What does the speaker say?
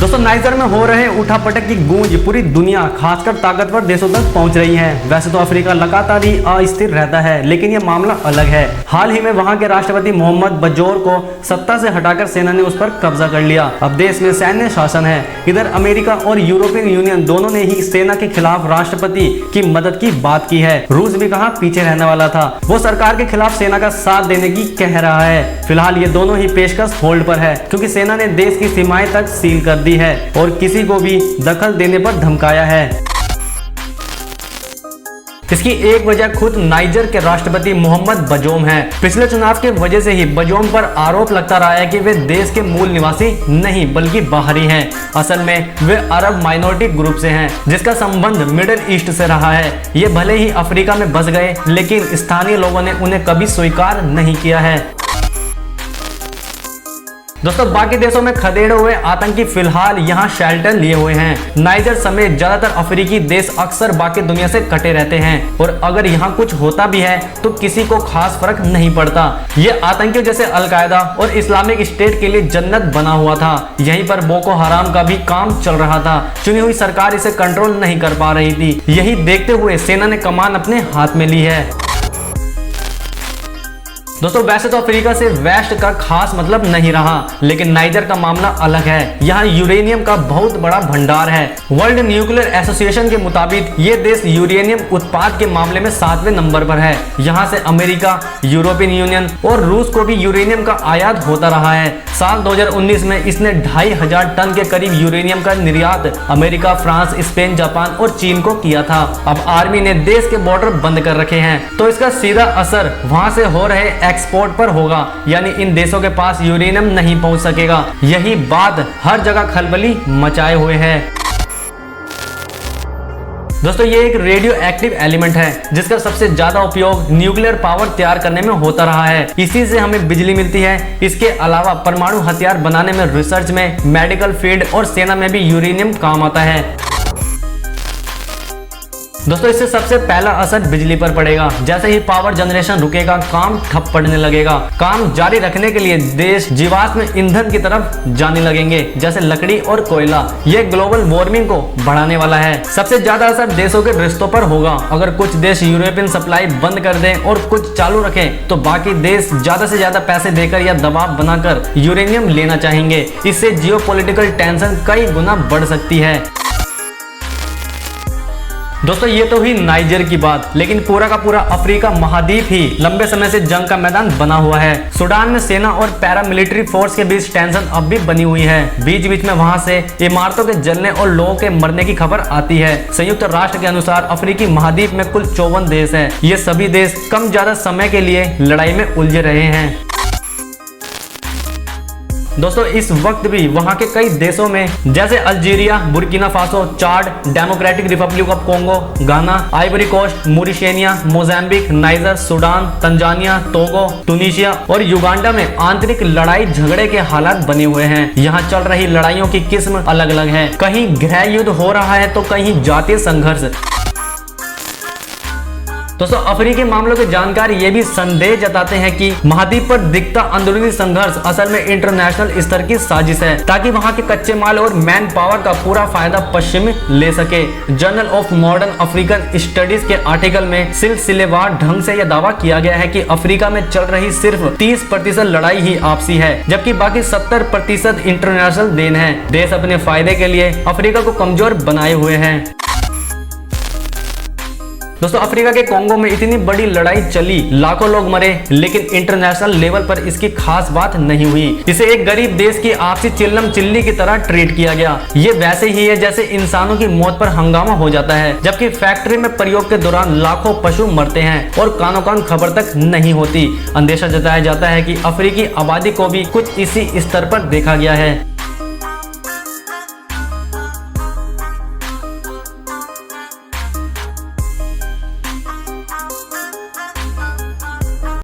दोस्तों नाइजर में हो रहे उठापटक की गूंज पूरी दुनिया खासकर ताकतवर देशों तक पहुंच रही है। वैसे तो अफ्रीका लगातार ही अस्थिर रहता है, लेकिन यह मामला अलग है। हाल ही में वहां के राष्ट्रपति मोहम्मद बजौर को सत्ता से हटाकर सेना ने उस पर कब्जा कर लिया। अब देश में सैन्य शासन है। इधर अमेरिका और यूरोपियन यूनियन दोनों ने ही सेना के खिलाफ राष्ट्रपति की मदद की बात की है। रूस भी कहां पीछे रहने वाला था, वो सरकार के खिलाफ सेना का साथ देने की कह रहा है। फिलहाल ये दोनों ही पेशकश होल्ड पर है, क्योंकि सेना ने देश की सीमाएं तक सील कर दी है और किसी को भी दखल देने पर धमकाया है। इसकी एक वजह खुद नाइजर के राष्ट्रपति मोहम्मद बजौम है। पिछले चुनाव के वजह से ही बजौम पर आरोप लगता रहा है कि वे देश के मूल निवासी नहीं बल्कि बाहरी हैं। असल में वे अरब माइनॉरिटी ग्रुप से हैं, जिसका संबंध मिडिल ईस्ट से रहा है। ये भले ही अफ्रीका में बस गए, लेकिन स्थानीय लोगों ने उन्हें कभी स्वीकार नहीं किया है। दोस्तों बाकी देशों में खदेड़े हुए आतंकी फिलहाल यहाँ शेल्टर लिए हुए हैं। नाइजर समेत ज्यादातर अफ्रीकी देश अक्सर बाकी दुनिया से कटे रहते हैं, और अगर यहाँ कुछ होता भी है तो किसी को खास फर्क नहीं पड़ता। ये आतंकियों जैसे अलकायदा और इस्लामिक स्टेट के लिए जन्नत बना हुआ था। यहीं पर बोको हराम का भी काम चल रहा था। चुनी हुई सरकार इसे कंट्रोल नहीं कर पा रही थी। यही देखते हुए सेना ने कमान अपने हाथ में ली है। दोस्तों वैसे तो अफ्रीका से वेस्ट का खास मतलब नहीं रहा, लेकिन नाइजर का मामला अलग है। यहाँ यूरेनियम का बहुत बड़ा भंडार है। वर्ल्ड न्यूक्लियर एसोसिएशन के मुताबिक ये देश यूरेनियम उत्पाद के मामले में 7वें नंबर पर है। यहाँ से अमेरिका, यूरोपियन यूनियन और रूस को भी यूरेनियम का आयात होता रहा है। साल 2019 में इसने 2500 टन के करीब यूरेनियम का निर्यात अमेरिका, फ्रांस, स्पेन, जापान और चीन को किया था। अब आर्मी ने देश के बॉर्डर बंद कर रखे हैं, तो इसका सीधा असर वहां से हो रहे एक्सपोर्ट पर होगा, यानी इन देशों के पास यूरेनियम नहीं पहुंच सकेगा। यही बात हर जगह खलबली मचाए हुए है। दोस्तों ये एक रेडियो एक्टिव एलिमेंट है, जिसका सबसे ज्यादा उपयोग न्यूक्लियर पावर तैयार करने में होता रहा है। इसी से हमें बिजली मिलती है। इसके अलावा परमाणु हथियार बनाने में, रिसर्च में, मेडिकल फील्ड और सेना में भी यूरेनियम काम आता है। दोस्तों इससे सबसे पहला असर बिजली पर पड़ेगा। जैसे ही पावर जनरेशन रुकेगा, काम ठप पड़ने लगेगा। काम जारी रखने के लिए देश जीवाश्म ईंधन की तरफ जाने लगेंगे, जैसे लकड़ी और कोयला। ये ग्लोबल वार्मिंग को बढ़ाने वाला है। सबसे ज्यादा असर देशों के रिश्तों पर होगा। अगर कुछ देश यूरोपियन सप्लाई बंद कर दें और कुछ चालू रखें, तो बाकी देश ज्यादा से ज्यादा पैसे देकर या दबाव बनाकर यूरेनियम लेना चाहेंगे। इससे जियोपॉलिटिकल टेंशन कई गुना बढ़ सकती है। दोस्तों ये तो हुई नाइजर की बात, लेकिन पूरा का पूरा अफ्रीका महाद्वीप ही लंबे समय से जंग का मैदान बना हुआ है। सूडान में सेना और पैरामिलिट्री फोर्स के बीच टेंशन अब भी बनी हुई है। बीच बीच में वहां से इमारतों के जलने और लोगों के मरने की खबर आती है। संयुक्त राष्ट्र के अनुसार अफ्रीकी महाद्वीप में कुल 54 देश हैं। ये सभी देश कम ज्यादा समय के लिए लड़ाई में उलझे रहे हैं। दोस्तों इस वक्त भी वहां के कई देशों में, जैसे Algeria, Burkina Faso, Chad, Democratic Republic of Congo, Ghana, Ivory Coast, Mauritania, Mozambique, Niger, Sudan, Tanzania, Togo, Tunisia और युगांडा में आंतरिक लड़ाई झगड़े के हालात बने हुए हैं। यहाँ चल रही लड़ाइयों की किस्म अलग अलग है। कहीं गृह युद्ध हो रहा है तो कहीं जातीय संघर्ष। दोस्तों अफ्रीकी मामलों के जानकार ये भी संदेह जताते हैं कि महाद्वीप पर दिखता अंदरूनी संघर्ष असल में इंटरनेशनल स्तर की साजिश है, ताकि वहां के कच्चे माल और मैन पावर का पूरा फायदा पश्चिम ले सके। Journal of modern African studies के आर्टिकल में सिलसिलेवार ढंग से यह दावा किया गया है कि अफ्रीका में चल रही सिर्फ 30% लड़ाई ही आपसी है, जबकि बाकी 70% इंटरनेशनल देन है। देश अपने फायदे के लिए अफ्रीका को कमजोर बनाए हुए हैं। दोस्तों अफ्रीका के कोंगो में इतनी बड़ी लड़ाई चली, लाखों लोग मरे, लेकिन इंटरनेशनल लेवल पर इसकी खास बात नहीं हुई। इसे एक गरीब देश की आपसी चिल्लम चिल्ली की तरह ट्रीट किया गया। ये वैसे ही है जैसे इंसानों की मौत पर हंगामा हो जाता है, जबकि फैक्ट्री में प्रयोग के दौरान लाखों पशु मरते हैं और कानों कान खबर तक नहीं होती। अंदेशा जताया जाता है कि अफ्रीकी आबादी को भी कुछ इसी स्तर पर देखा गया है।